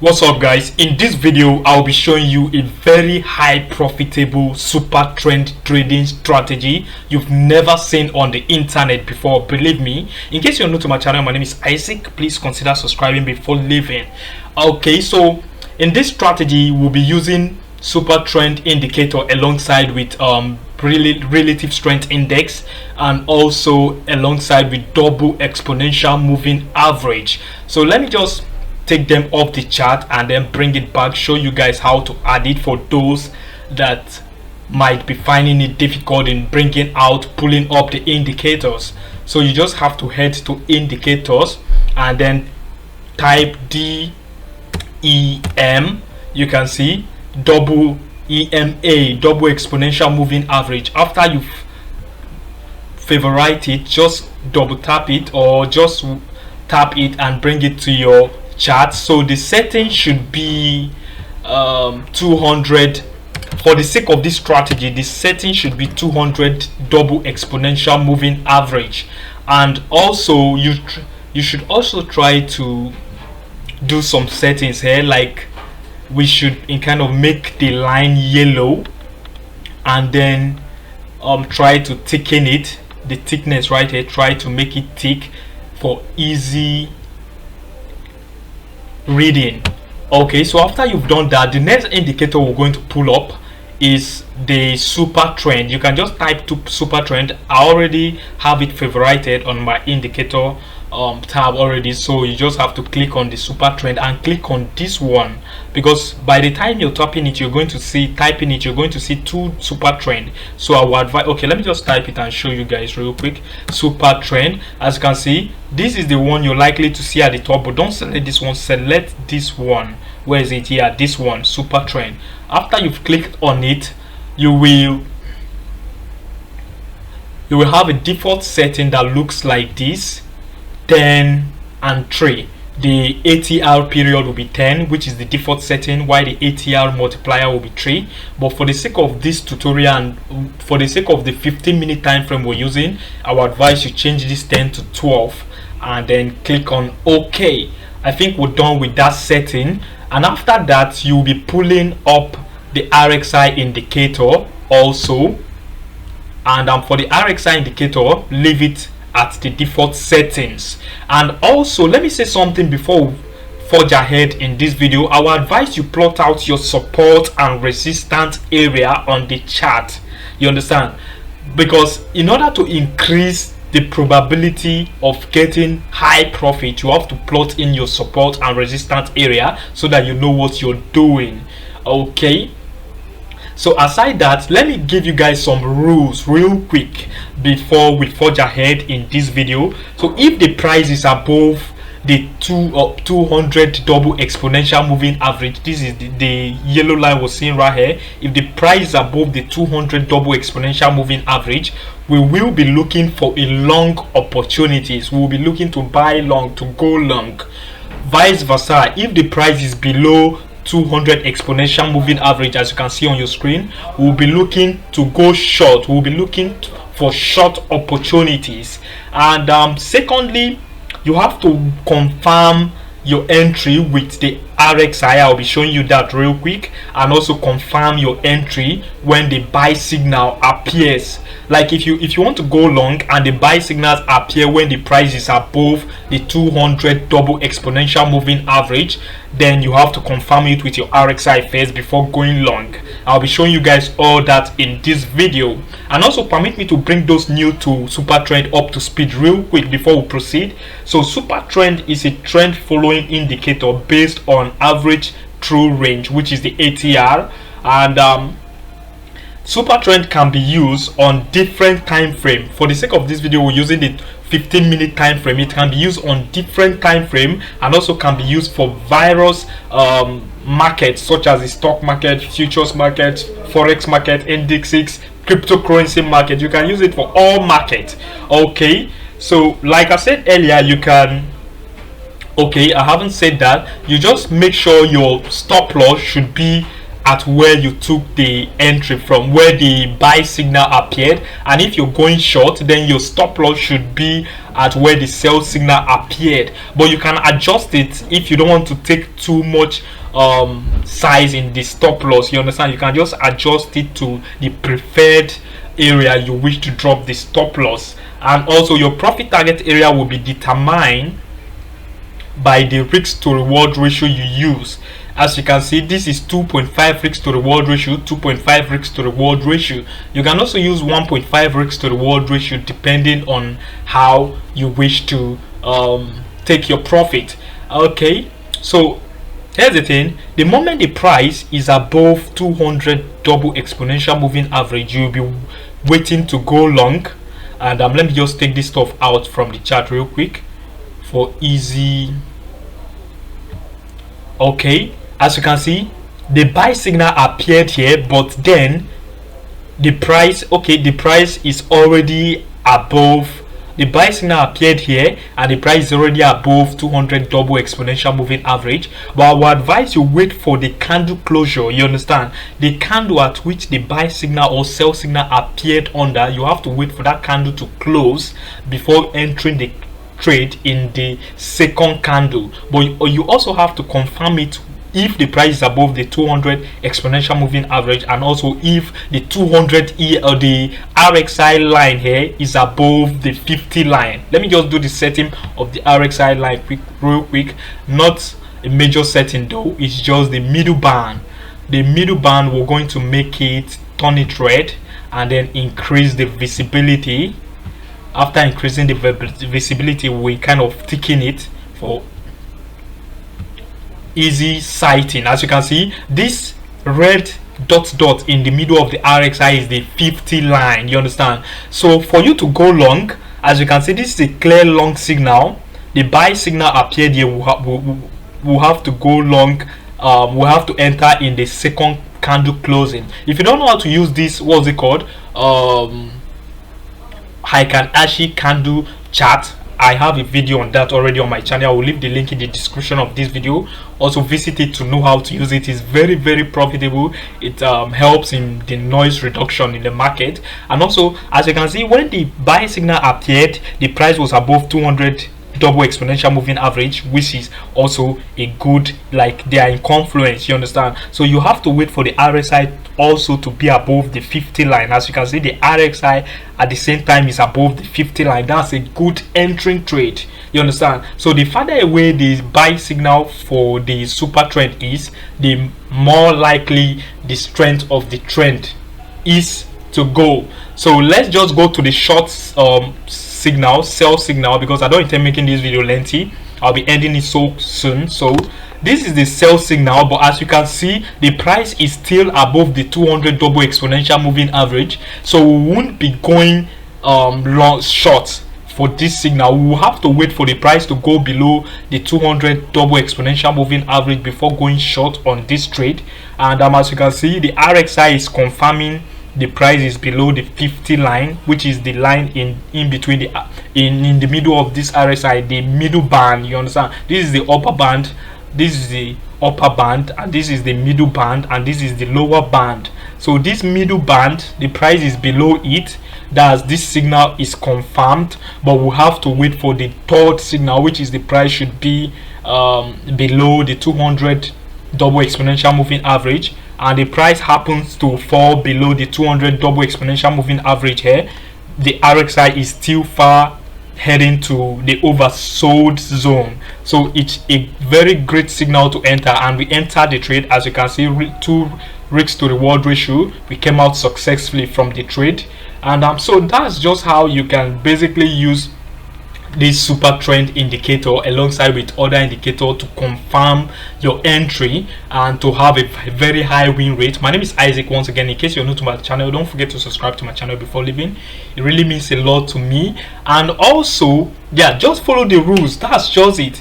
What's up guys, in this video I'll be showing you a very high profitable super trend trading strategy you've never seen on the internet before. Believe me, in case you're new to my channel, my name is Isaac. Please consider subscribing before leaving. Okay, so in this strategy we'll be using super trend indicator alongside with relative strength index, and also alongside with double exponential moving average. So let me just take them off the chart and then bring it back, show you guys how to add it for those that might be finding it difficult in bringing out, pulling up the indicators. So you just have to head to indicators and then type DEM. You can see double EMA, double exponential moving average. After you favorite it, just double tap it or just tap it and bring it to your chart. So the setting should be 200. For the sake of this strategy, the setting should be 200 double exponential moving average. And also you should also try to do some settings here, like we should kind of make the line yellow and then try to thicken it, the thickness right here, try to make it thick for easy reading. Okay, so after you've done that, the next indicator we're going to pull up is the super trend. You can just type to super trend. I already have it favorited on my indicator tab already, so you just have to click on the super trend and click on this one, because by the time you're typing it, you're going to see two super trend. So I would advise, okay, let me just type it and show you guys real quick. Super trend, as you can see, this is the one you're likely to see at the top, but don't select this one, select this one. Where is it? Here, this one, super trend. After you've clicked on it, you will have a default setting that looks like this: 10 and 3. The ATR period will be 10, which is the default setting, while the ATR multiplier will be 3. But for the sake of this tutorial and for the sake of the 15-minute time frame we're using, I would advise you change this 10 to 12 and then click on OK. I think we're done with that setting, and after that you'll be pulling up the RXI indicator also. And for the RXI indicator, leave it at the default settings. And also, let me say something before we forge ahead in this video. I will advise you plot out your support and resistance area on the chart. You understand? Because in order to increase the probability of getting high profit, you have to plot in your support and resistance area so that you know what you're doing. Okay, so aside that, let me give you guys some rules real quick before we forge ahead in this video. So if the price is above the 200 double exponential moving average, this is the yellow line we're seeing right here. If the price is above the 200 double exponential moving average, we will be looking for a long opportunities. We will be looking to buy long, to go long. Vice versa, if the price is below 200 exponential moving average, as you can see on your screen, we'll be looking to go short. We'll be looking for short opportunities. And secondly, you have to confirm your entry with the RXI. I'll be showing you that real quick, and also confirm your entry when the buy signal appears. Like if you want to go long and the buy signals appear when the price is above the 200 double exponential moving average, then you have to confirm it with your RXI first before going long. I'll be showing you guys all that in this video. And also permit me to bring those new to super trend up to speed real quick before we proceed. So super trend is a trend following indicator based on average true range, which is the ATR. And super trend can be used on different time frame. For the sake of this video, we're using the 15-minute time frame. It can be used on different time frame, and also can be used for various markets such as the stock market, futures market, forex market, indexes, cryptocurrency market. You can use it for all markets. Okay, so like I said earlier, you can, okay, I haven't said that, you just make sure your stop loss should be at where you took the entry from, where the buy signal appeared. And if you're going short, then your stop loss should be at where the sell signal appeared. But you can adjust it if you don't want to take too much size in the stop loss. You understand? You can just adjust it to the preferred area you wish to drop the stop loss. And also your profit target area will be determined by the risk to reward ratio you use. As you can see, this is 2.5 risk to reward ratio, 2.5 risk to reward ratio. You can also use 1.5 risk to reward ratio depending on how you wish to take your profit. Okay, so here's the thing: the moment the price is above 200 double exponential moving average, you'll be waiting to go long. And let me just take this stuff out from the chart real quick for easy. Okay, as you can see, the buy signal appeared here, but then the price, the price is already above. The buy signal appeared here and the price is already above 200 double exponential moving average. But I would advise you wait for the candle closure. You understand? The candle at which the buy signal or sell signal appeared under, you have to wait for that candle to close before entering the trade in the second candle. But you also have to confirm it if the price is above the 200 exponential moving average, and also if the 200 or the RXI line here is above the 50 line. Let me just do the setting of the RXI line real quick. Not a major setting though, it's just the middle band. The middle band, we're going to make it, turn it red, and then increase the visibility. After increasing the visibility, we kind of thicken it for easy sighting. As you can see, this red dot in the middle of the RXI is the 50 line. You understand? So for you to go long, as you can see, this is a clear long signal. The buy signal appeared here. We'll have to go long. We'll have to enter in the second candle closing. If you don't know how to use this, what's it called, Heikin-Ashi candle chart, I have a video on that already on my channel. I will leave the link in the description of this video. Also visit it to know how to use it. It's very, very profitable. It helps in the noise reduction in the market. And also, as you can see, when the buy signal appeared, the price was above 200 double exponential moving average, which is also a good, like, they are in confluence. You understand? So you have to wait for the RSI also to be above the 50 line. As you can see, the RXI at the same time is above the 50 line. That's a good entering trade. You understand? So the farther away the buy signal for the super trend is, the more likely the strength of the trend is to go. So let's just go to the short signal, sell signal, because I don't intend making this video lengthy. I'll be ending it so soon. So this is the sell signal, but as you can see, the price is still above the 200 double exponential moving average. So we won't be going long short for this signal. We will have to wait for the price to go below the 200 double exponential moving average before going short on this trade. And as you can see, the RXI is confirming the price is below the 50 line, which is the line in between the in the middle of this RSI, the middle band. You understand? This is the upper band, this is the upper band, and this is the middle band, and this is the lower band. So this middle band, the price is below it. That's this signal is confirmed, but we'll have to wait for the third signal, which is the price should be below the 200 double exponential moving average, and the price happens to fall below the 200 double exponential moving average here. The RXI is still far heading to the oversold zone. So it's a very great signal to enter, and we enter the trade. As you can see, 2 risk to reward ratio, we came out successfully from the trade. And so that's just how you can basically use this super trend indicator alongside with other indicator to confirm your entry and to have a very high win rate. My name is Isaac. Once again, in case you're new to my channel, don't forget to subscribe to my channel before leaving. It really means a lot to me. And also, yeah, just follow the rules. That's just it.